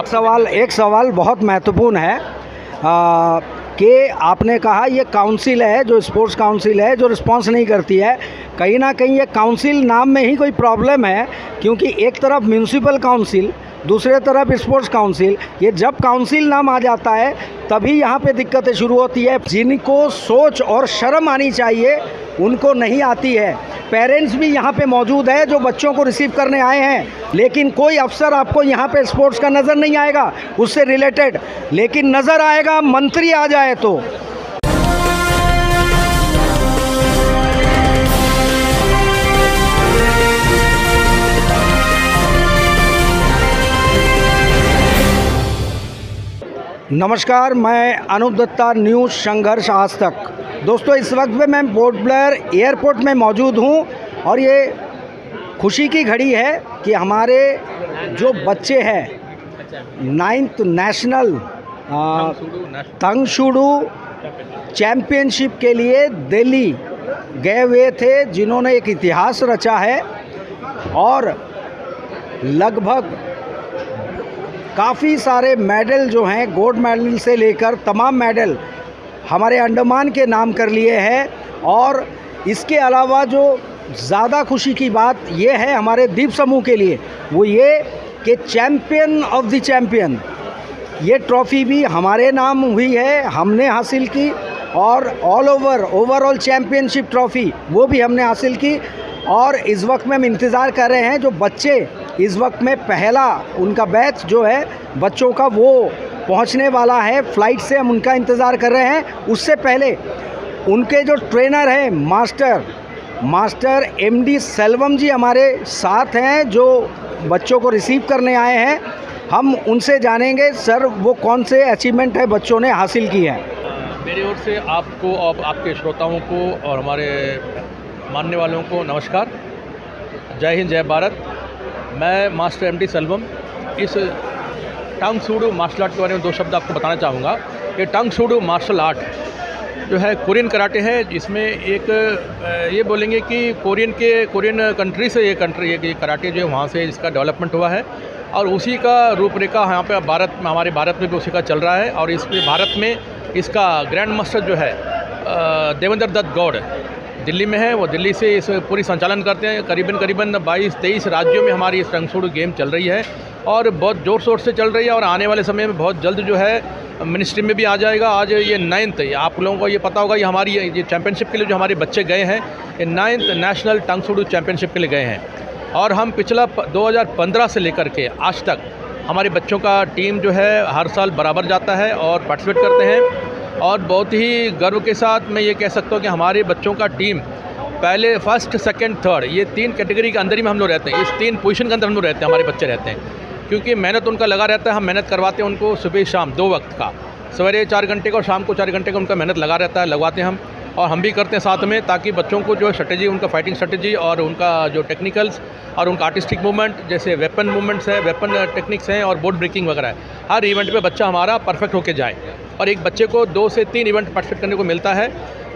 एक सवाल बहुत महत्वपूर्ण है कि आपने कहा ये काउंसिल है, जो स्पोर्ट्स काउंसिल है, जो रिस्पांस नहीं करती है। कहीं ना कहीं ये काउंसिल नाम में ही कोई प्रॉब्लम है, क्योंकि एक तरफ म्यूनिसिपल काउंसिल, दूसरे तरफ स्पोर्ट्स काउंसिल। ये जब काउंसिल नाम आ जाता है तभी यहाँ पे दिक्कतें शुरू होती है। जिनको सोच और शर्म आनी चाहिए उनको नहीं आती है। पेरेंट्स भी यहाँ पे मौजूद है जो बच्चों को रिसीव करने आए हैं, लेकिन कोई अफसर आपको यहाँ पे स्पोर्ट्स का नज़र नहीं आएगा उससे रिलेटेड, लेकिन नज़र आएगा मंत्री आ जाए तो। नमस्कार, मैं अनूप दत्ता, न्यूज़ संघर्ष आज तक। दोस्तों, इस वक्त पे मैं पोर्ट ब्लेयर एयरपोर्ट में मौजूद हूँ और ये खुशी की घड़ी है कि हमारे जो बच्चे हैं 9th नेशनल तंगशुडू चैम्पियनशिप के लिए दिल्ली गए हुए थे, जिन्होंने एक इतिहास रचा है और लगभग काफ़ी सारे मेडल जो हैं, गोल्ड मेडल से लेकर तमाम मेडल हमारे अंडमान के नाम कर लिए हैं। और इसके अलावा जो ज़्यादा खुशी की बात ये है हमारे द्वीप समूह के लिए, वो ये कि चैम्पियन ऑफ द चैम्पियन ये ट्रॉफ़ी भी हमारे नाम हुई है, हमने हासिल की। और ओवरऑल चैम्पियनशिप ट्रॉफ़ी वो भी हमने हासिल की। और इस वक्त में हम इंतज़ार कर रहे हैं, जो बच्चे इस वक्त में पहला उनका बैच जो है बच्चों का वो पहुंचने वाला है फ़्लाइट से, हम उनका इंतज़ार कर रहे हैं। उससे पहले उनके जो ट्रेनर हैं मास्टर MD सेल्वम जी हमारे साथ हैं, जो बच्चों को रिसीव करने आए हैं। हम उनसे जानेंगे सर वो कौन से अचीवमेंट है बच्चों ने हासिल की है। मेरी ओर से आपको और आपके श्रोताओं को और हमारे मानने वालों को नमस्कार, जय हिंद, जय भारत। मैं मास्टर MD सेल्वम इस टंगशुडू मार्शल आर्ट के बारे में 2 शब्द आपको बताना चाहूँगा। ये टंगशुडू मार्शल आर्ट जो है कोरियन कराटे है, जिसमें एक ये बोलेंगे कि कोरियन कंट्री से ये कराटे जो है वहाँ से इसका डेवलपमेंट हुआ है और उसी का रूपरेखा यहाँ पे हमारे भारत में भी उसी का चल रहा है। और इसमें भारत में इसका ग्रैंड मास्टर जो है देवेंद्र दत्त गौड़ दिल्ली में है, वो दिल्ली से इस पूरी संचालन करते हैं। करीबन 22-23 राज्यों में हमारी इस टंगशुडू गेम चल रही है और बहुत ज़ोर शोर से चल रही है और आने वाले समय में बहुत जल्द जो है मिनिस्ट्री में भी आ जाएगा। आज ये 9th, आप लोगों को ये पता होगा, ये हमारी ये चैम्पियनशिप के लिए जो हमारे बच्चे गए हैं, ये 9th नेशनल टंगशुडू चैम्पियनशिप के लिए गए हैं। और हम पिछला 2015 से लेकर के आज तक हमारे बच्चों का टीम जो है हर साल बराबर जाता है और पार्टिसिपेट करते हैं। और बहुत ही गर्व के साथ मैं ये कह सकता हूँ कि हमारे बच्चों का टीम पहले फर्स्ट, सेकंड, थर्ड ये 3 कैटेगरी के अंदर ही में हम लोग रहते हैं। इस 3 पोजीशन के अंदर हम लोग रहते हैं, हमारे बच्चे रहते हैं, क्योंकि मेहनत उनका लगा रहता है। हम मेहनत करवाते हैं उनको सुबह शाम 2 वक्त का, सवेरे 4 घंटे का और शाम को 4 घंटे का उनका मेहनत लगा रहता है, लगवाते हैं हम। और हम भी करते हैं साथ में, ताकि बच्चों को जो स्ट्रेटजी, उनका फाइटिंग स्ट्रेटजी और उनका जो टेक्निकल्स और उनका आर्टिस्टिक मूवमेंट, जैसे वेपन मूवमेंट्स है, वेपन टेक्निक्स हैं और बोर्ड ब्रेकिंग वगैरह है, हर इवेंट पे बच्चा हमारा परफेक्ट होके जाए। और एक बच्चे को 2 से 3 इवेंट पार्टिसिपेट करने को मिलता है,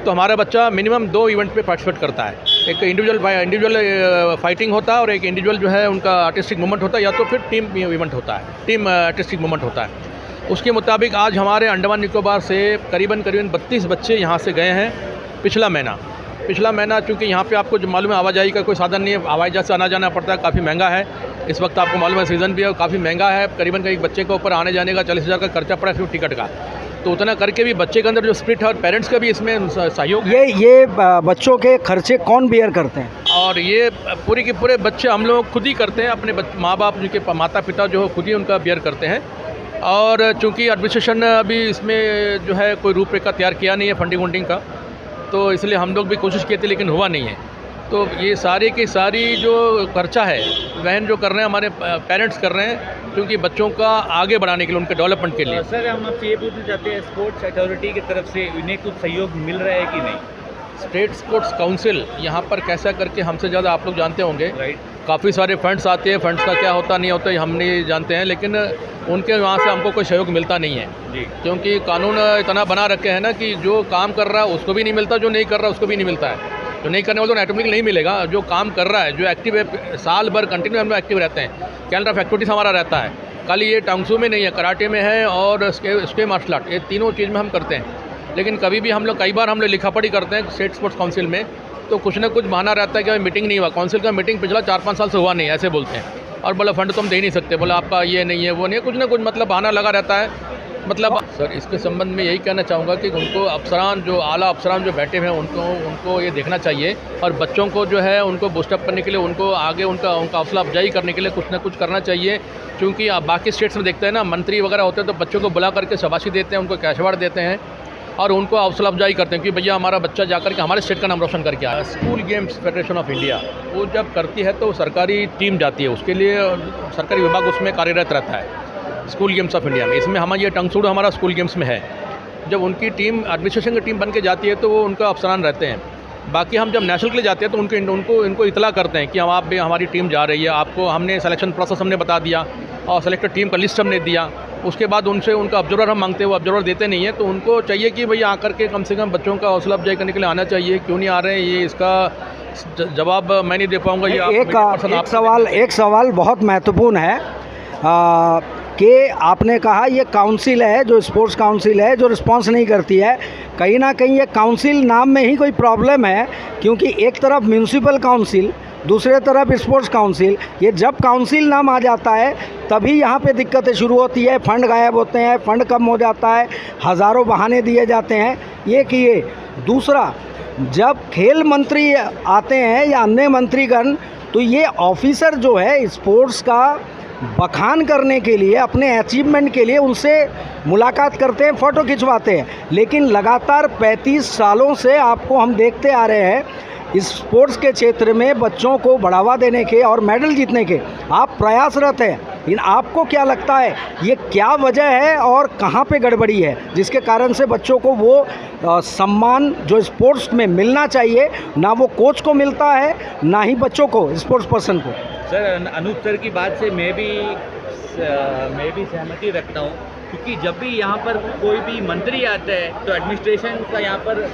तो हमारा बच्चा मिनिमम 2 इवेंट पे पार्टिसिपेट करता है। एक इंडिविजुअल फाइटिंग होता है और एक इंडिविजुअल जो है उनका आर्टिस्टिक मूवमेंट होता है, या तो फिर टीम इवेंट होता है, टीम आर्टिस्टिक मूवमेंट होता है। उसके मुताबिक आज हमारे अंडमान निकोबार से करीबन 32 बच्चे यहाँ से गए हैं पिछला महीना। चूँकि यहाँ पे आपको जो मालूम है आवाजाही का कोई साधन नहीं है, हवाई जहाज से आना जाना पड़ता है, काफ़ी महंगा है। इस वक्त आपको मालूम है सीज़न भी है, काफ़ी महंगा है। करीबन एक बच्चे के ऊपर आने जाने का 40,000 का खर्चा पड़ा है टिकट का। तो उतना करके भी बच्चे के अंदर जो स्पिरिट है और पेरेंट्स का भी इसमें सहयोग। ये बच्चों के खर्चे कौन बियर करते हैं? और ये पूरे के पूरे बच्चे हम लोग खुद ही करते हैं, अपने माँ बाप, जिनके माता पिता जो खुद ही उनका बियर करते हैं। और चूँकि एडमिनिस्ट्रेशन ने अभी इसमें जो है कोई रूपरेखा तैयार किया नहीं है फंडिंग का, तो इसलिए हम लोग भी कोशिश किए थे लेकिन हुआ नहीं है। तो ये सारी की सारी जो खर्चा है वहन जो कर रहे हैं हमारे पेरेंट्स कर रहे हैं, क्योंकि बच्चों का आगे बढ़ाने के लिए, उनके डेवलपमेंट के लिए। सर, हम आपसे ये पूछना चाहते हैं, स्पोर्ट्स अथॉरिटी की तरफ से उन्हें कुछ सहयोग मिल रहा है कि नहीं? स्टेट स्पोर्ट्स काउंसिल यहाँ पर कैसा करके हमसे ज़्यादा आप लोग जानते होंगे, राइट। काफ़ी सारे फंड्स आते हैं, फंड्स का क्या होता नहीं होता हम नहीं जानते हैं, लेकिन उनके वहाँ से हमको कोई सहयोग मिलता नहीं है जी। क्योंकि कानून इतना बना रखे हैं ना कि जो काम कर रहा है उसको भी नहीं मिलता, जो नहीं कर रहा उसको भी नहीं मिलता है। जो नहीं करने वाले तो ऑटोमेटिक नहीं मिलेगा, जो काम कर रहा है, जो एक्टिव है, साल भर कंटिन्यू हम लोग एक्टिव रहते हैं, कैलेंडर ऑफ एक्टिविटीज़ हमारा रहता है। खाली ये टांगसू में नहीं है, कराटे में है और स्के मार्शल आर्ट, ये तीनों चीज़ में हम करते हैं। लेकिन कभी भी हम लोग कई बार लिखा पढ़ी करते हैं स्टेट स्पोर्ट्स काउंसिल में, तो कुछ ना कुछ बहाना रहता है कि मीटिंग नहीं हुआ, काउंसिल का मीटिंग पिछला 4-5 साल से हुआ नहीं, ऐसे बोलते हैं। और बोला फंड तो हम दे ही नहीं सकते, बोला आपका ये नहीं है वो नहीं है, कुछ ना कुछ मतलब बहाना लगा रहता है। मतलब सर इसके संबंध में यही कहना चाहूँगा कि उनको अफसरान जो आला अफसरान जो बैठे हुए हैं उनको ये देखना चाहिए, और बच्चों को जो है उनको बूस्टअप करने के लिए, उनको आगे उनका हौसला अफजाई करने के लिए कुछ ना कुछ करना चाहिए। क्योंकि आप बाकी स्टेट्स में देखते हैं ना, मंत्री वगैरह होते हैं तो बच्चों को बुला करके शाबाशी देते हैं, उनको कैश अवार्ड देते हैं और उनको हौसला अफजाई करते हैं कि भैया हमारा बच्चा जाकर के हमारे स्टेट का नाम रोशन करके आया। School games federation of India वो जब करती है तो सरकारी टीम जाती है, उसके लिए सरकारी विभाग उसमें कार्यरत रहता है स्कूल गेम्स ऑफ इंडिया में। इसमें ये टंगसूड़ हमारा स्कूल गेम्स में है। जब उनकी टीम एडमिनिस्ट्रेशन की टीम बन के जाती है तो वो उनका अफसरान रहते हैं। बाकी हम जब नेशनल के लिए जाते हैं तो इनको इतला करते हैं कि हम आप भी हमारी टीम जा रही है, आपको हमने सिलेक्शन प्रोसेस हमने बता दिया और सेलेक्टेड टीम का लिस्ट हमने दिया। उसके बाद उनसे उनका ऑब्जर्वर हम मांगते हैं, वो ऑब्जर्वर देते नहीं है, तो उनको चाहिए कि भैया आकर के कम से कम बच्चों का हौसला अफजाई करने के लिए आना चाहिए। क्यों नहीं आ रहे हैं, ये इसका जवाब मैं नहीं दे पाऊँगा। ये एक सवाल बहुत महत्वपूर्ण है कि आपने कहा ये काउंसिल है, जो स्पोर्ट्स काउंसिल है, जो रिस्पांस नहीं करती है। कहीं ना कहीं ये काउंसिल नाम में ही कोई प्रॉब्लम है, क्योंकि एक तरफ म्यूनिसिपल काउंसिल, दूसरे तरफ स्पोर्ट्स काउंसिल। ये जब काउंसिल नाम आ जाता है तभी यहाँ पे दिक्कतें शुरू होती है, फंड गायब होते हैं, फंड कम हो जाता है, हज़ारों बहाने दिए जाते हैं। ये किए। दूसरा, जब खेल मंत्री आते हैं या अन्य मंत्रीगण, तो ये ऑफिसर जो है स्पोर्ट्स का बखान करने के लिए, अपने अचीवमेंट के लिए उनसे मुलाकात करते हैं, फ़ोटो खिंचवाते हैं। लेकिन लगातार 35 सालों से आपको हम देखते आ रहे हैं इस स्पोर्ट्स के क्षेत्र में बच्चों को बढ़ावा देने के और मेडल जीतने के आप प्रयासरत हैं। इन आपको क्या लगता है ये क्या वजह है और कहाँ पे गड़बड़ी है, जिसके कारण से बच्चों को वो सम्मान जो स्पोर्ट्स में मिलना चाहिए, ना वो कोच को मिलता है, ना ही बच्चों को, स्पोर्ट्स पर्सन को? सर, अनूप सर की बात से मैं भी सहमति रखता हूँ, क्योंकि जब भी यहाँ पर कोई भी मंत्री आता है तो एडमिनिस्ट्रेशन का यहाँ पर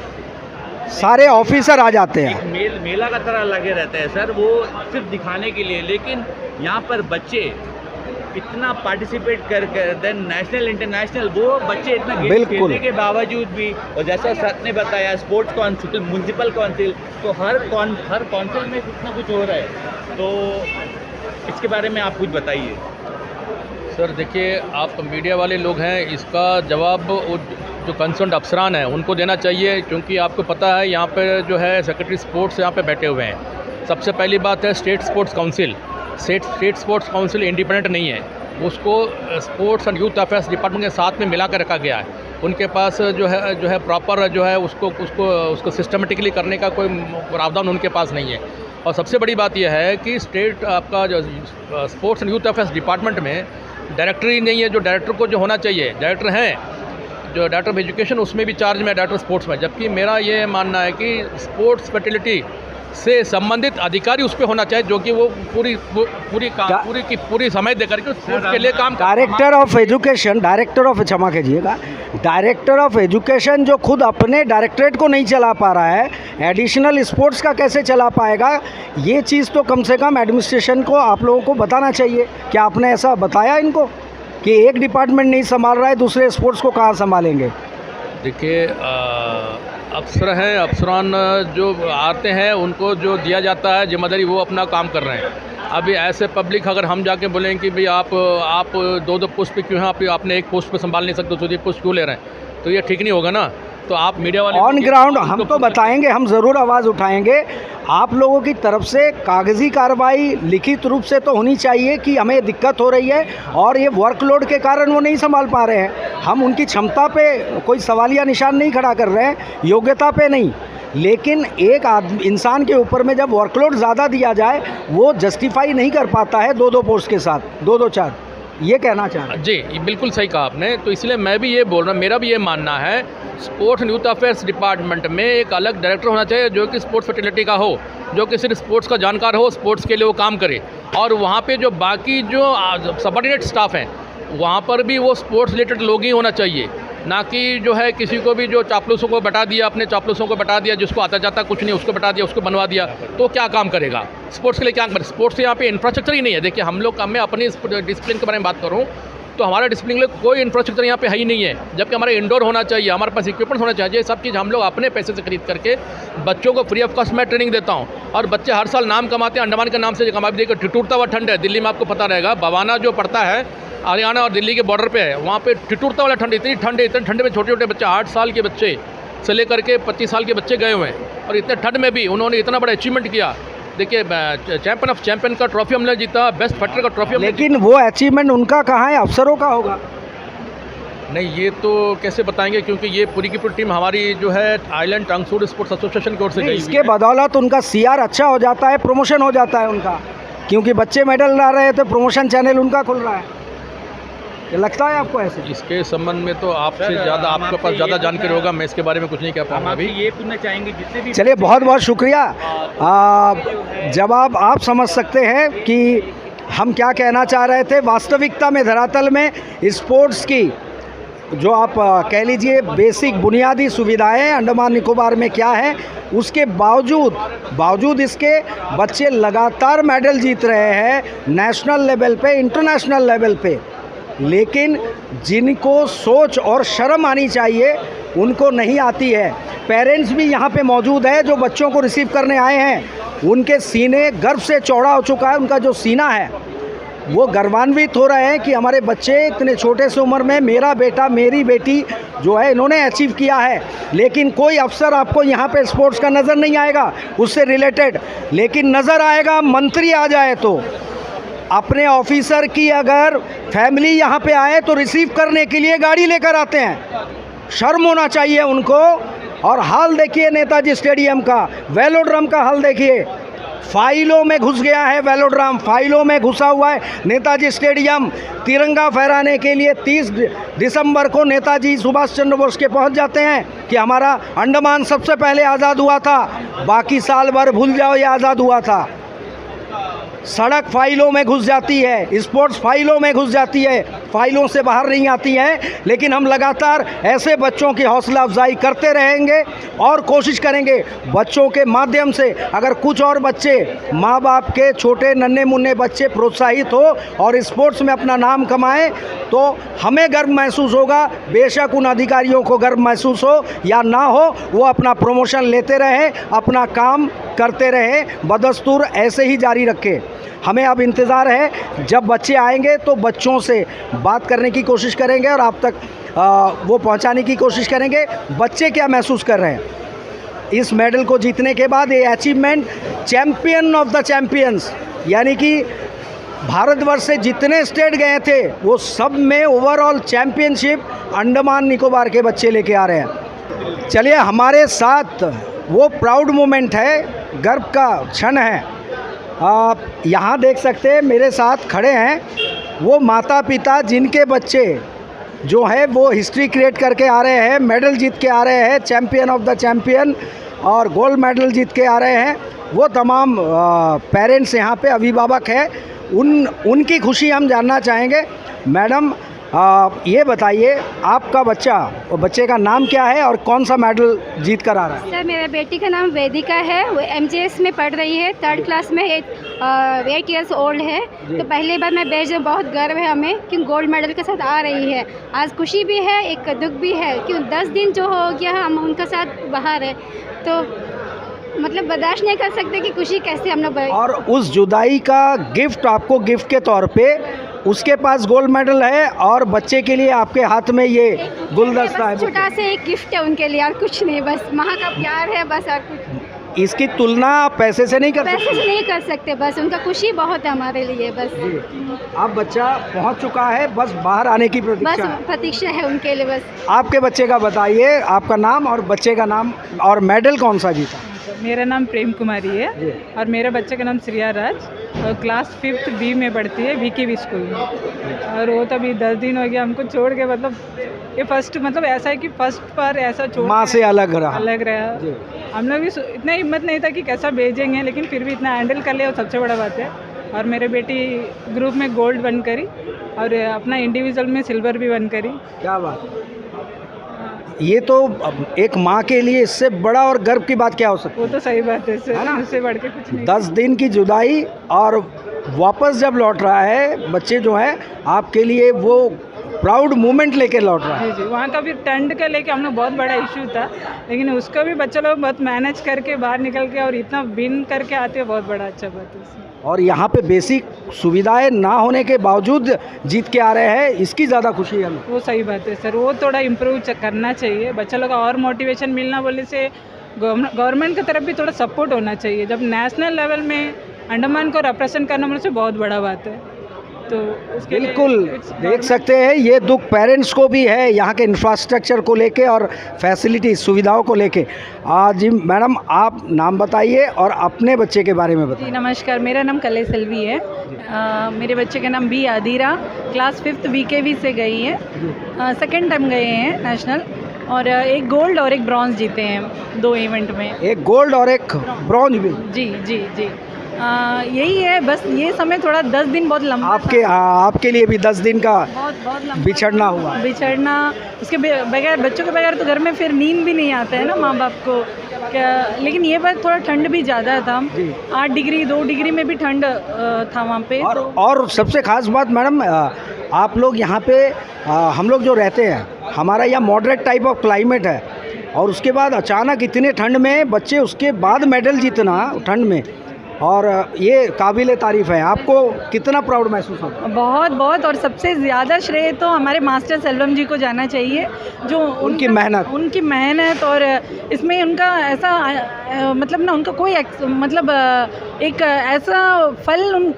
सारे ऑफिसर आ जाते हैं, मेला का तरह लगे रहता है सर, वो सिर्फ दिखाने के लिए। लेकिन यहाँ पर बच्चे इतना पार्टिसिपेट कर देन नेशनल इंटरनेशनल, वो बच्चे इतना गेम खेलने के बावजूद भी, और जैसा सर ने बताया स्पोर्ट्स काउंसिल, म्यूनसिपल काउंसिल, तो हर काउंसिल में कुछ ना कुछ हो रहा है। तो इसके बारे में आप कुछ बताइए। सर देखिए, आप मीडिया वाले लोग हैं, इसका जवाब जो कंसर्न अफसरान हैं उनको देना चाहिए, क्योंकि आपको पता है यहाँ पे जो है सेक्रेटरी स्पोर्ट्स यहाँ पे बैठे हुए हैं। सबसे पहली बात है state sports council, state sports council independent नहीं है, उसको sports and youth affairs department के साथ में मिला कर रखा गया है। उनके पास जो है प्रॉपर जो है उसको सिस्टमेटिकली करने का कोई प्रावधान उनके पास नहीं है। और सबसे बड़ी बात यह है कि स्टेट आपका जो sports and youth affairs department में डायरेक्टर ही नहीं है, जो डायरेक्टर को जो होना चाहिए, डायरेक्टर हैं जो डायरेक्टर ऑफ एजुकेशन, उसमें भी चार्ज में डायरेक्टर स्पोर्ट्स में। जबकि मेरा ये मानना है कि स्पोर्ट्स फैसिलिटी से संबंधित अधिकारी उस पर होना चाहिए, जो कि वो पूरी समय देकर के स्पोर्ट्स के लिए काम। डायरेक्टर ऑफ एजुकेशन, क्षमा कीजिएगा, डायरेक्टर ऑफ एजुकेशन जो खुद अपने डायरेक्टरेट को नहीं चला पा रहा है, एडिशनल स्पोर्ट्स का कैसे चला पाएगा? ये चीज़ तो कम से कम एडमिनिस्ट्रेशन को आप लोगों को बताना चाहिए। क्या आपने ऐसा बताया इनको कि एक डिपार्टमेंट नहीं संभाल रहा है, दूसरे स्पोर्ट्स को कहाँ संभालेंगे? देखिए, अफसर हैं, अफसरान जो आते हैं उनको जो दिया जाता है जिम्मेदारी, वो अपना काम कर रहे हैं। अभी ऐसे पब्लिक अगर हम जाके बोलें कि भाई आप दो पोस्ट पे क्यों हैं, आपने एक पोस्ट पे संभाल नहीं सकते, दूसरी पोस्ट क्यों ले रहे हैं, तो ये ठीक नहीं होगा ना। तो आप मीडिया वाले ऑन ग्राउंड हम तो बताएंगे, हम ज़रूर आवाज़ उठाएंगे। आप लोगों की तरफ से कागजी कार्रवाई लिखित रूप से तो होनी चाहिए कि हमें दिक्कत हो रही है और ये वर्कलोड के कारण वो नहीं संभाल पा रहे हैं। हम उनकी क्षमता पे कोई सवालिया निशान नहीं खड़ा कर रहे हैं, योग्यता पे नहीं, लेकिन एक इंसान के ऊपर में जब वर्कलोड ज़्यादा दिया जाए, वो जस्टिफाई नहीं कर पाता है दो पोस्ट के साथ, दो चार। ये कहना चाह रहे हैं जी, बिल्कुल सही कहा आपने। तो इसलिए मैं भी ये बोल रहा हूँ, मेरा भी ये मानना है sports and youth affairs department में एक अलग डायरेक्टर होना चाहिए, जो कि स्पोर्ट्स फैसिलिटी का हो, जो कि सिर्फ स्पोर्ट्स का जानकार हो, स्पोर्ट्स के लिए वो काम करे। और वहाँ पे जो बाकी जो सबऑर्डिनेट स्टाफ हैं, वहाँ पर भी वो स्पोर्ट्स रिलेटेड लोग ही होना चाहिए। ना कि जो है किसी को भी जो चापलूसों को बटा दिया, अपने चापलूसों को बटा दिया, जिसको आता जाता कुछ नहीं उसको बटा दिया, उसको बनवा दिया, तो क्या काम करेगा स्पोर्ट्स के लिए? क्या करें? स्पोर्ट्स यहाँ पे इंफ्रास्ट्रक्चर ही नहीं है। देखिए हम लोग, मैं अपनी डिसिप्लिन के बारे में बात करूँ तो हमारा डिसिप्लिन के लिए कोई इंफ्रास्ट्रक्चर यहाँ पे है ही नहीं है, जबकि हमारा इंडोर होना चाहिए, हमारे पास इक्विपमेंट्स होना चाहिए। ये सब चीज़ हम लोग अपने पैसे से खरीद करके बच्चों को फ्री ऑफ कॉस्ट मैं ट्रेनिंग देता हूँ, और बच्चे हर साल नाम कमाते हैं। अंडमान के नाम से कमा, देखिए ठिठुरता हुआ ठंड है दिल्ली में, आपको पता रहेगा, बवाना जो पड़ता है हरियाणा और दिल्ली के बॉर्डर पे है, वहाँ पे ठिठुरता वाला ठंड, इतनी ठंड है, इतने ठंड में छोटे छोटे बच्चे 8 साल के बच्चे से लेकर के 25 साल के बच्चे गए हुए हैं, और इतने ठंड में भी उन्होंने इतना बड़ा अचीवमेंट किया। देखिए चैंपियन ऑफ चैंपियन का ट्रॉफी हमने जीता, बेस्ट फाइटर का ट्रॉफी। लेकिन वो अचीवमेंट उनका कहाँ है, अफसरों का होगा। नहीं, ये तो कैसे बताएंगे, क्योंकि ये पूरी की पूरी टीम हमारी जो है आइलैंड टंगसूड स्पोर्ट्स एसोसिएशन की ओर से गई। इसके बदौलत उनका सीआर अच्छा हो जाता है, प्रमोशन हो जाता है उनका, क्योंकि बच्चे मेडल ला रहे हैं तो प्रमोशन चैनल उनका खुल रहा है। ये लगता है आपको ऐसे? इसके संबंध में तो आपसे ज़्यादा, आपके पास ज़्यादा जानकारी होगा, मैं इसके बारे में कुछ नहीं कह पाऊँगा अभी। ये पूछना चाहेंगे जितने भी, चलिए बहुत बहुत शुक्रिया। जवाब आप समझ सकते हैं कि हम क्या कहना चाह रहे थे। वास्तविकता में धरातल में स्पोर्ट्स की जो आप कह लीजिए बेसिक बुनियादी सुविधाएं अंडमान निकोबार में क्या है, उसके बावजूद इसके बच्चे लगातार मेडल जीत रहे हैं नेशनल लेवल पे, इंटरनेशनल लेवल पे। लेकिन जिनको सोच और शर्म आनी चाहिए उनको नहीं आती है। पेरेंट्स भी यहाँ पे मौजूद है जो बच्चों को रिसीव करने आए हैं, उनके सीने गर्व से चौड़ा हो चुका है। उनका जो सीना है वो गर्वान्वित हो रहे हैं कि हमारे बच्चे इतने छोटे से उम्र में, मेरा बेटा मेरी बेटी जो है इन्होंने अचीव किया है। लेकिन कोई अफसर आपको यहाँ पे स्पोर्ट्स का नज़र नहीं आएगा उससे रिलेटेड, लेकिन नज़र आएगा मंत्री आ जाए तो। अपने ऑफिसर की अगर फैमिली यहाँ पे आए तो रिसीव करने के लिए गाड़ी लेकर आते हैं, शर्म होना चाहिए उनको। और हाल देखिए नेताजी स्टेडियम का, वेलोड्रम का हाल देखिए, फाइलों में घुस गया है वेलोड्रम, फाइलों में घुसा हुआ है नेताजी स्टेडियम। तिरंगा फहराने के लिए 30 दिसंबर को नेताजी सुभाष चंद्र बोस के पहुंच जाते हैं कि हमारा अंडमान सबसे पहले आज़ाद हुआ था, बाकी साल भर भूल जाओ ये आज़ाद हुआ था। सड़क फाइलों में घुस जाती है, स्पोर्ट्स फाइलों में घुस जाती है, फाइलों से बाहर नहीं आती हैं। लेकिन हम लगातार ऐसे बच्चों की हौसला अफजाई करते रहेंगे और कोशिश करेंगे बच्चों के माध्यम से अगर कुछ और बच्चे, माँ बाप के छोटे नन्हे मुन्ने बच्चे प्रोत्साहित हो और स्पोर्ट्स में अपना नाम कमाएं तो हमें गर्व महसूस होगा। बेशक उन अधिकारियों को गर्व महसूस हो या ना हो, वो अपना प्रमोशन लेते रहें, अपना काम करते रहें, बदस्तूर ऐसे ही जारी रखें। हमें अब इंतज़ार है जब बच्चे आएंगे तो बच्चों से बात करने की कोशिश करेंगे और आप तक वो पहुंचाने की कोशिश करेंगे बच्चे क्या महसूस कर रहे हैं इस मेडल को जीतने के बाद। ये achievement champion of the champions, यानी कि भारतवर्ष से जितने स्टेट गए थे वो सब में ओवरऑल चैम्पियनशिप अंडमान निकोबार के बच्चे लेके आ रहे हैं। चलिए हमारे साथ वो प्राउड मोमेंट है, गर्व का क्षण है। आप यहाँ देख सकते हैं मेरे साथ खड़े हैं वो माता पिता जिनके बच्चे जो है वो हिस्ट्री क्रिएट करके आ रहे हैं, मेडल जीत के आ रहे हैं, चैम्पियन ऑफ द चैम्पियन और गोल्ड मेडल जीत के आ रहे हैं। वो तमाम पेरेंट्स यहाँ पे अभिभावक हैं, उनकी खुशी हम जानना चाहेंगे। मैडम ये बताइए आपका बच्चा और बच्चे का नाम क्या है और कौन सा मेडल जीत कर आ रहा है? सर मेरा बेटी का नाम वेदिका है, वो MJS में पढ़ रही है, 3rd क्लास में, 8 इयर्स ओल्ड है। तो पहली बार मैं बेच बहुत गर्व है हमें कि गोल्ड मेडल के साथ आ रही है। आज खुशी भी है, एक दुख भी है, क्यों 10 दिन जो हो गया हम उनके साथ बाहर है तो मतलब बर्दाश्त नहीं कर सकते कि खुशी कैसे हम लोग। और उस जुदाई का गिफ्ट आपको गिफ्ट के तौर पे उसके पास गोल्ड मेडल है और बच्चे के लिए आपके हाथ में ये गुलदस्ता है, छोटा सा एक गिफ्ट है उनके लिए और कुछ नहीं, बस माँ का प्यार है बस और कुछ। इसकी तुलना आप पैसे से नहीं कर सकते? पैसे से नहीं कर सकते, बस उनका खुशी बहुत है हमारे लिए बस। अब बच्चा पहुंच चुका है, बस बाहर आने की प्रतीक्षा है। बस प्रतीक्षा है उनके लिए बस। आपके बच्चे का बताइए, आपका नाम और बच्चे का नाम और मेडल कौन सा जीता? मेरा नाम प्रेम कुमारी है और मेरे बच्चे का नाम श्रिया राज और क्लास 5th B में पढ़ती है VKV स्कूल में। और वो तो अभी 10 दिन हो गया हमको छोड़ के, मतलब ये फर्स्ट, मतलब ऐसा है कि फर्स्ट पर ऐसा छोड़ माँ से अलग रहा। हम लोग भी इतना हिम्मत नहीं था कि कैसा भेजेंगे, लेकिन फिर भी इतना हैंडल कर लिया, वो सबसे बड़ा बात है। और मेरे बेटी ग्रुप में गोल्ड वन करी और अपना इंडिविजुअल में सिल्वर भी वन करी। क्या बात। ये तो एक माँ के लिए इससे बड़ा और गर्व की बात क्या हो सकती वो तो सही बात है सर, इससे बढ़ के कुछ है। नहीं। 10 दिन की जुदाई और वापस जब लौट रहा है बच्चे जो है, आपके लिए वो प्राउड मोमेंट लेके लौट रहा है। जी जी, वहाँ का भी ठंड का लेके हम लोग बहुत बड़ा इशू था, लेकिन उसका भी बच्चे लोग बहुत मैनेज करके बाहर निकल के और इतना विन करके आते हैं, बहुत बड़ा अच्छा बात है। और यहाँ पे बेसिक सुविधाएं ना होने के बावजूद जीत के आ रहे हैं, इसकी ज़्यादा खुशी है हमें। वो सही बात है सर, वो थोड़ा इम्प्रूव करना चाहिए, बच्चा लोग का और मोटिवेशन मिलना बोलने से गवर्नमेंट की तरफ भी थोड़ा सपोर्ट होना चाहिए। जब नेशनल लेवल में अंडमान को रिप्रेजेंट करना बोलने से बहुत बड़ा बात है, तो उसके लिए बिल्कुल देख सकते हैं ये दुख पेरेंट्स को भी है, यहाँ के इंफ्रास्ट्रक्चर को लेके और फैसिलिटी सुविधाओं को लेके। जी मैडम, आप नाम बताइए और अपने बच्चे के बारे में जी बताइए। नमस्कार, मेरा नाम कले सेल्वी है। मेरे बच्चे का नाम B Adira, class 5th BKV से गई है, सेकेंड टाइम गए हैं नेशनल, और एक गोल्ड और एक ब्रॉन्ज जीते हैं 2 इवेंट में। एक गोल्ड और एक ब्रॉन्ज भी। जी जी जी, यही है बस। ये समय थोड़ा 10 दिन बहुत लंबा आपके लिए भी 10 दिन का बहुत लंबा बिछड़ना हुआ। बिछड़ना, उसके बगैर, बच्चों के बगैर तो घर में फिर नींद भी नहीं आता है ना माँ बाप को क्या। लेकिन ये बात थोड़ा ठंड भी ज़्यादा था, 8 डिग्री 2 डिग्री में भी ठंड था वहाँ पे। और सबसे खास बात मैडम, आप लोग यहाँ पे हम लोग जो रहते हैं, हमारा यहाँ मॉडरेट टाइप ऑफ क्लाइमेट है, और उसके बाद अचानक इतने ठंड में बच्चे, उसके बाद मेडल जीतना ठंड में, और ये काबिल तारीफ़ है। आपको कितना प्राउड महसूस होता है? बहुत बहुत, और सबसे ज़्यादा श्रेय तो हमारे मास्टर सेल्वम जी को जाना चाहिए, जो उनकी मेहनत और इसमें उनका ऐसा मतलब ना, उनका कोई मतलब एक ऐसा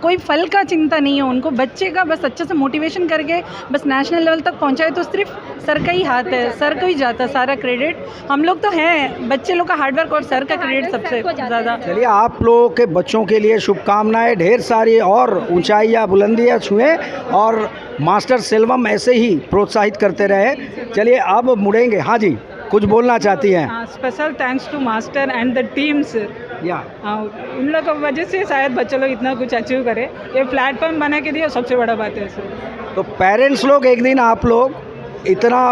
कोई फल का चिंता नहीं है उनको। बच्चे का बस अच्छे से मोटिवेशन करके बस नेशनल लेवल तक पहुंचाए तो सिर्फ सर का ही हाथ है, सर को ही जाता सारा क्रेडिट। हम लोग तो हैं, बच्चे लोग का हार्डवर्क और सर का क्रेडिट सबसे ज़्यादा। चलिए, आप लोगों के बच्चों के लिए शुभकामनाएं, ढेर सारी और ऊंचाइयां बुलंदियां छुएं और मास्टर सेल्वम ऐसे ही प्रोत्साहित करते रहे। चलिए अब मुड़ेंगे। हाँ जी, कुछ बोलना चाहती हैं? Special thanks to master and the teams. या उन लोग की वजह से शायद बच्चे लोग इतना कुछ अचीव करें, ये प्लेटफॉर्म बना के दिया, सबसे बड़ा बात है सर। तो पेरेंट्स लोग एक दिन, आप लोग इतना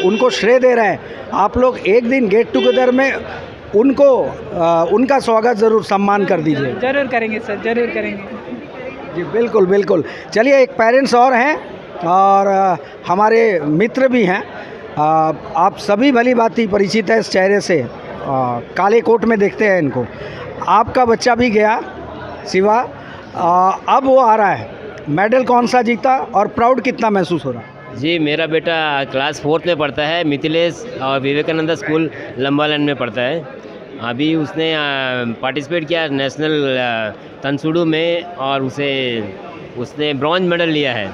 उनको श्रेय दे रहे हैं, आप लोग एक दिन गेट टुगेदर में उनको उनका स्वागत ज़रूर, सम्मान कर दीजिए। ज़रूर करेंगे सर, ज़रूर करेंगे जी, बिल्कुल बिल्कुल। चलिए, एक पेरेंट्स और हैं और हमारे मित्र भी हैं। आप सभी भली भांति परिचित है इस चेहरे से, काले कोट में देखते हैं इनको। आपका बच्चा भी गया शिवा, अब वो आ रहा है, मेडल कौन सा जीता और प्राउड कितना महसूस हो रहा है? जी, मेरा बेटा क्लास 4th में पढ़ता है, मिथिलेश और विवेकानंद स्कूल लंबालैंड में पढ़ता है। अभी उसने पार्टिसिपेट किया नेशनल तनसुडू में, और उसने ब्रॉन्ज मेडल लिया है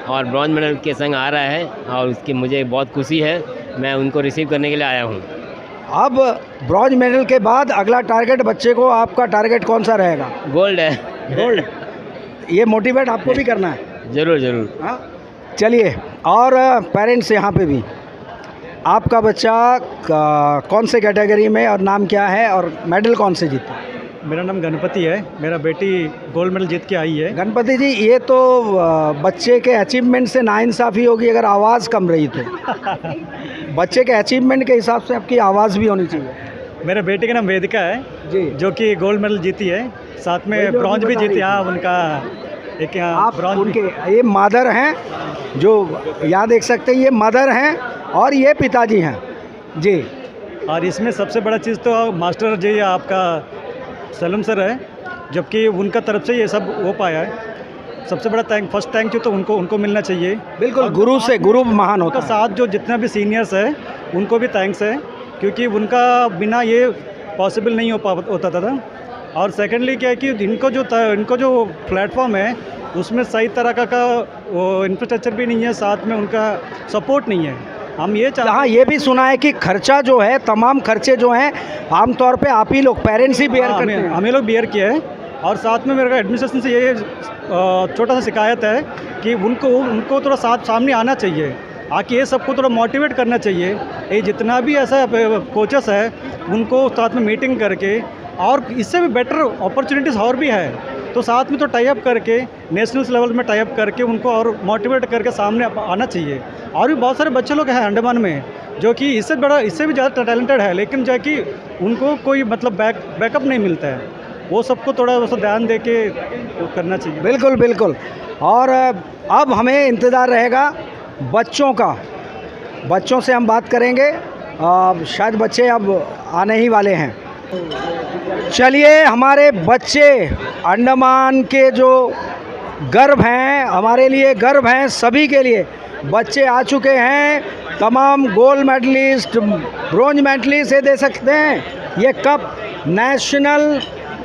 और ब्रॉन्ज मेडल के संग आ रहा है, और उसकी मुझे बहुत खुशी है। मैं उनको रिसीव करने के लिए आया हूँ। अब ब्रॉन्ज मेडल के बाद अगला टारगेट बच्चे को, आपका टारगेट कौन सा रहेगा? गोल्ड है। गोल्ड। ये मोटिवेट आपको भी करना है? ज़रूर ज़रूर। हाँ, चलिए, और पेरेंट्स यहाँ पे भी, आपका बच्चा कौन से कैटेगरी में और नाम क्या है और मेडल कौन से जीता? मेरा नाम गणपति है, मेरा बेटी गोल्ड मेडल जीत के आई है। गणपति जी, ये तो बच्चे के अचीवमेंट से नाइंसाफ़ी होगी अगर आवाज़ कम रही तो। बच्चे के अचीवमेंट के हिसाब से आपकी आवाज़ भी होनी चाहिए। मेरे बेटे का नाम वेदिका है जी, जो कि गोल्ड मेडल जीती है, साथ में ब्रॉन्ज भी जीती। हाँ, उनका एक आप ब्रॉन्ज उनके ये मदर हैं, जो यहाँ देख सकते हैं, ये मदर हैं और ये पिताजी हैं जी। और इसमें सबसे बड़ा चीज़ तो मास्टर जी आपका सलम सर है, जबकि उनका तरफ से ये सब हो पाया है। सबसे बड़ा फर्स्ट थैंक यू तो उनको मिलना चाहिए। बिल्कुल, गुरु से गुरु महान होता है। साथ जो जितना भी सीनियर्स है उनको भी थैंक्स है, क्योंकि उनका बिना ये पॉसिबल नहीं होता था। और सेकेंडली क्या है कि इनको जो प्लेटफॉर्म है उसमें सही तरह का वो इंफ्रास्ट्रक्चर भी नहीं है, साथ में उनका सपोर्ट नहीं है। हम ये हाँ, ये भी सुना है कि खर्चा जो है, तमाम खर्चे जो हैं आमतौर पे आप ही लोग पेरेंट्स ही बेयर करते हैं। हमें लोग बेयर किया है। और साथ में मेरे एडमिनिस्ट्रेशन से ये छोटा सा शिकायत है कि उनको थोड़ा सामने आना चाहिए, आके ये सबको थोड़ा मोटिवेट करना चाहिए। ये जितना भी ऐसा कोचेस है उनको साथ में मीटिंग करके, और इससे भी बेटर अपॉर्चुनिटीज़ और भी है तो साथ में तो टाई अप करके, नेशनल लेवल में टाई अप करके उनको और मोटिवेट करके सामने आना चाहिए। और भी बहुत सारे बच्चे लोग हैं अंडमान में जो कि इससे भी ज़्यादा टैलेंटेड है, लेकिन जो है कि उनको कोई मतलब बैकअप नहीं मिलता है। वो सबको थोड़ा वैसा ध्यान दे के करना चाहिए। बिल्कुल बिल्कुल। और अब हमें इंतज़ार रहेगा बच्चों का। बच्चों से हम बात करेंगे, शायद बच्चे अब आने ही वाले हैं। चलिए, हमारे बच्चे अंडमान के जो गर्व हैं, हमारे लिए गर्व हैं, सभी के लिए बच्चे आ चुके हैं। तमाम गोल्ड मेडलिस्ट, ब्रोंज मेडलिस्ट, ये दे सकते हैं ये cup national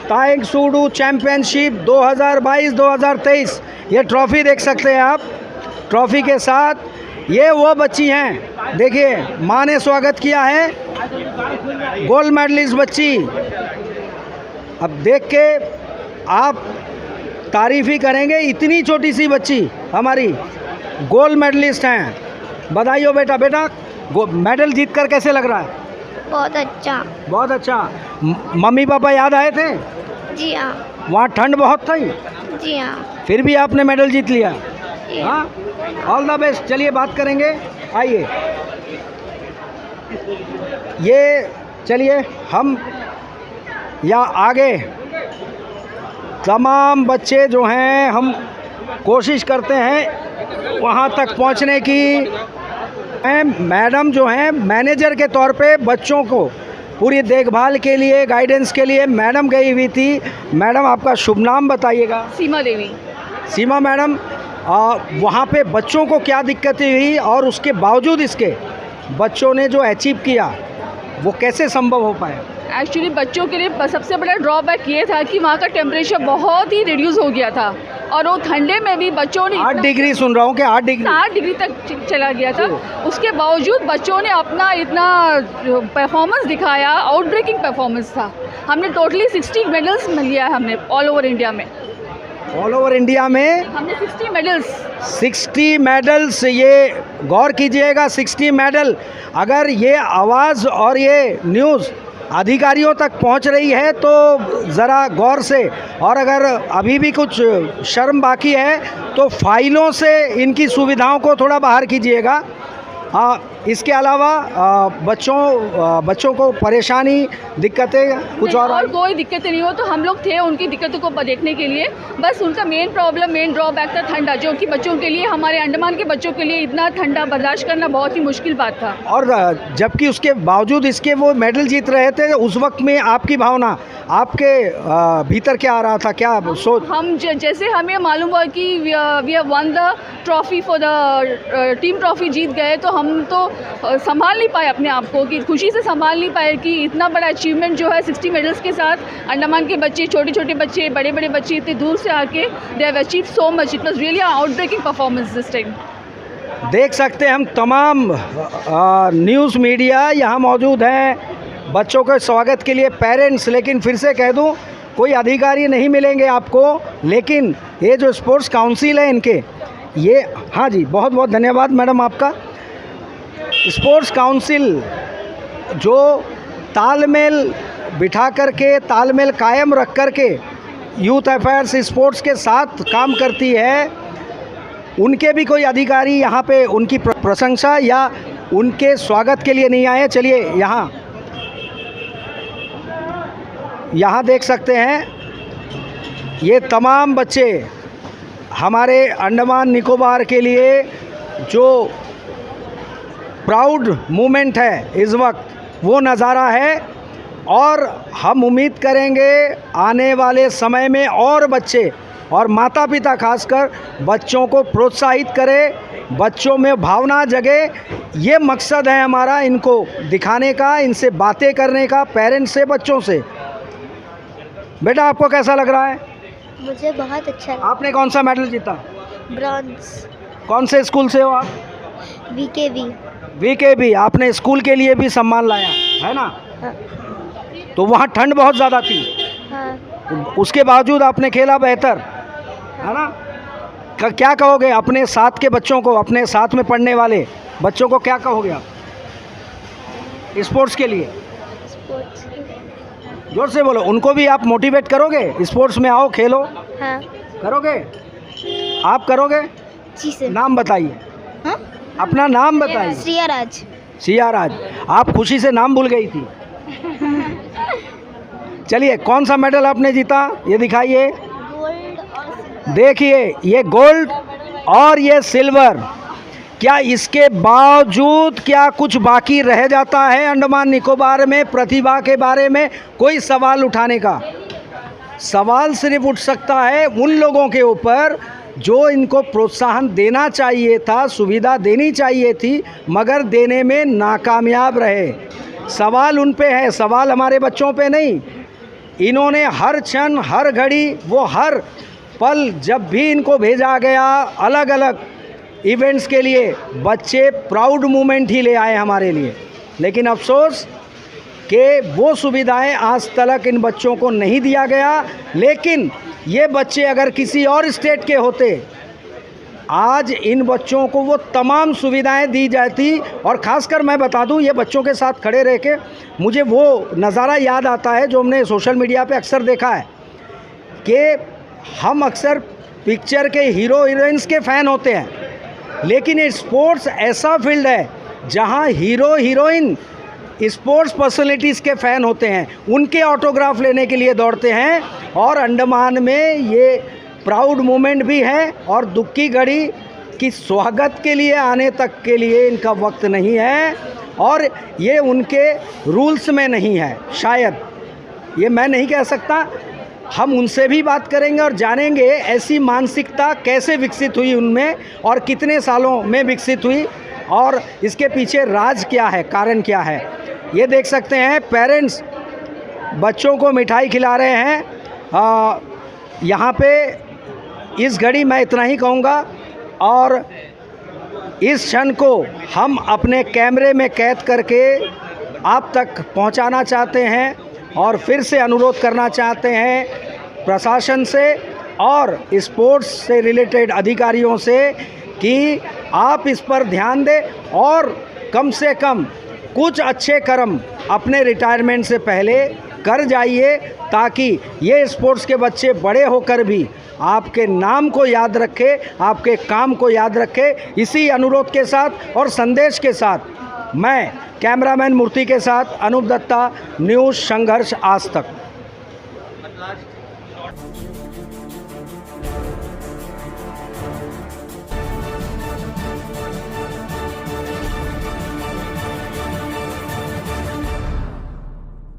taekwondo pseudo championship 2022-2023। ये ट्रॉफ़ी देख सकते हैं आप। ट्रॉफ़ी के साथ ये वो बच्ची हैं, देखिए माँ ने स्वागत किया है, गोल्ड मेडलिस्ट बच्ची। अब देख के आप तारीफ़ ही करेंगे, इतनी छोटी सी बच्ची हमारी गोल्ड मेडलिस्ट हैं। बधाई हो बेटा। बेटा मेडल जीत कर कैसे लग रहा है? बहुत अच्छा। बहुत अच्छा। मम्मी पापा याद आए थे? जी हाँ। वहाँ ठंड बहुत थी? जी हाँ। फिर भी आपने मेडल जीत लिया। हाँ, ऑल द बेस्ट। चलिए बात करेंगे, आइए। ये चलिए हम यहाँ आगे तमाम बच्चे जो हैं, हम कोशिश करते हैं वहाँ तक पहुँचने की। मैडम जो हैं मैनेजर के तौर पे बच्चों को पूरी देखभाल के लिए, गाइडेंस के लिए मैडम गई हुई थी। मैडम आपका शुभ नाम बताइएगा। सीमा देवी। सीमा मैडम, वहाँ पे बच्चों को क्या दिक्कतें हुई और उसके बावजूद इसके बच्चों ने जो अचीव किया वो कैसे संभव हो पाया? एक्चुअली बच्चों के लिए सबसे बड़ा ड्रॉबैक ये था कि वहाँ का टेम्परेचर बहुत ही रिड्यूस हो गया था, और वो ठंडे में भी बच्चों ने 8 डिग्री सुन रहा हूँ कि 8 डिग्री तक चला गया था। उसके बावजूद बच्चों ने अपना इतना परफॉर्मेंस दिखाया, आउट ब्रेकिंग परफॉर्मेंस था। हमने टोटली 60 मेडल्स लिया है हमने ऑल ओवर इंडिया में। ऑल ओवर इंडिया में हमने 60 मेडल्स। 60 मेडल्स, ये गौर कीजिएगा 60 मेडल। अगर ये आवाज़ और ये न्यूज़ अधिकारियों तक पहुंच रही है तो ज़रा गौर से, और अगर अभी भी कुछ शर्म बाकी है तो फाइलों से इनकी सुविधाओं को थोड़ा बाहर कीजिएगा। इसके अलावा बच्चों को परेशानी, दिक्कतें कुछ और कोई दिक्कतें नहीं हो, तो हम लोग थे उनकी दिक्कतों को देखने के लिए। बस उनका मेन ड्रॉबैक था ठंडा, जो कि बच्चों के लिए, हमारे अंडमान के बच्चों के लिए इतना ठंडा बर्दाश्त करना बहुत ही मुश्किल बात था। और जबकि उसके बावजूद इसके वो मेडल जीत रहे थे, उस वक्त में आपकी भावना, आपके भीतर क्या आ रहा था, क्या सोच? हम जैसे हमें मालूम हुआ कि we have won the trophy for the team trophy जीत गए, तो हम तो संभाल नहीं पाए अपने आप को, कि खुशी से संभाल नहीं पाए कि इतना बड़ा अचीवमेंट जो है 60 मेडल्स के साथ अंडमान के बच्चे, छोटे छोटे बच्चे, बड़े बड़े बच्चे इतने दूर से आके they have achieved so much. It was really out breaking performance this time. देख सकते हैं हम तमाम न्यूज़ मीडिया यहाँ मौजूद हैं बच्चों के स्वागत के लिए, पेरेंट्स। लेकिन फिर से कह दूँ, कोई अधिकारी नहीं मिलेंगे आपको, लेकिन ये जो स्पोर्ट्स काउंसिल है इनके, ये, हाँ जी, बहुत बहुत धन्यवाद मैडम आपका। स्पोर्ट्स काउंसिल जो तालमेल बिठा करके, तालमेल कायम रख करके यूथ अफेयर्स स्पोर्ट्स के साथ काम करती है, उनके भी कोई अधिकारी यहाँ पे उनकी प्रशंसा या उनके स्वागत के लिए नहीं आए। चलिए यहाँ देख सकते हैं ये तमाम बच्चे हमारे अंडमान निकोबार के लिए जो प्राउड मोमेंट है इस वक्त, वो नज़ारा है। और हम उम्मीद करेंगे आने वाले समय में और बच्चे और माता पिता खासकर बच्चों को प्रोत्साहित करें, बच्चों में भावना जगे। ये मकसद है हमारा, इनको दिखाने का, इनसे बातें करने का, पेरेंट्स से, बच्चों से। बेटा आपको कैसा लग रहा है? मुझे बहुत अच्छा लगा। आपने कौन सा मेडल जीता? ब्रॉन्ज। कौन से स्कूल से हो आप? VKB। आपने स्कूल के लिए भी सम्मान लाया है ना? हाँ। तो वहाँ ठंड बहुत ज़्यादा थी। हाँ। उसके बावजूद आपने खेला बेहतर, है ना? क्या कहोगे अपने साथ के बच्चों को, अपने साथ में पढ़ने वाले बच्चों को क्या कहोगे आप स्पोर्ट्स के लिए? स्पोर्ट्स जोर से बोलो। उनको भी आप मोटिवेट करोगे, स्पोर्ट्स में आओ, खेलो? हाँ। करोगे? आप करोगे? जी सर। नाम बताइए। हाँ? अपना नाम बताइए। श्रिया राज। सिया राज, आप खुशी से नाम भूल गई थी। चलिए, कौन सा मेडल आपने जीता ये दिखाइए। गोल्ड और देखिए, ये गोल्ड और ये सिल्वर। क्या इसके बावजूद क्या कुछ बाकी रह जाता है अंडमान निकोबार में प्रतिभा के बारे में कोई सवाल उठाने का? सवाल सिर्फ उठ सकता है उन लोगों के ऊपर जो इनको प्रोत्साहन देना चाहिए था, सुविधा देनी चाहिए थी, मगर देने में नाकामयाब रहे। सवाल उन पे है, सवाल हमारे बच्चों पे नहीं। इन्होंने हर क्षण, हर घड़ी, वो हर पल जब भी इनको भेजा गया अलग अलग इवेंट्स के लिए, बच्चे प्राउड मोमेंट ही ले आए हमारे लिए। लेकिन अफसोस कि वो सुविधाएं आज तक इन बच्चों को नहीं दिया गया। लेकिन ये बच्चे अगर किसी और स्टेट के होते, आज इन बच्चों को वो तमाम सुविधाएं दी जाती। और ख़ासकर मैं बता दूं, ये बच्चों के साथ खड़े रह के मुझे वो नज़ारा याद आता है जो हमने सोशल मीडिया पे अक्सर देखा है कि हम अक्सर पिक्चर के हीरो हीरोइंस के फ़ैन होते हैं, लेकिन ये स्पोर्ट्स ऐसा फील्ड है जहां हीरो हीरोइन स्पोर्ट्स पर्सनैलिटीज़ के फ़ैन होते हैं, उनके ऑटोग्राफ लेने के लिए दौड़ते हैं। और अंडमान में ये प्राउड मोमेंट भी है और दुख की घड़ी की स्वागत के लिए आने तक के लिए इनका वक्त नहीं है, और ये उनके रूल्स में नहीं है। शायद ये मैं नहीं कह सकता, हम उनसे भी बात करेंगे और जानेंगे ऐसी मानसिकता कैसे विकसित हुई उनमें और कितने सालों में विकसित हुई, और इसके पीछे राज क्या है, कारण क्या है। ये देख सकते हैं, पेरेंट्स बच्चों को मिठाई खिला रहे हैं। यहाँ पे इस घड़ी मैं इतना ही कहूँगा, और इस क्षण को हम अपने कैमरे में कैद करके आप तक पहुँचाना चाहते हैं, और फिर से अनुरोध करना चाहते हैं प्रशासन से और स्पोर्ट्स से रिलेटेड अधिकारियों से कि आप इस पर ध्यान दें और कम से कम कुछ अच्छे कर्म अपने रिटायरमेंट से पहले कर जाइए, ताकि ये स्पोर्ट्स के बच्चे बड़े होकर भी आपके नाम को याद रखें, आपके काम को याद रखें। इसी अनुरोध के साथ और संदेश के साथ मैं कैमरामैन मूर्ति के साथ अनूप दत्ता, न्यूज़ संघर्ष आज तक।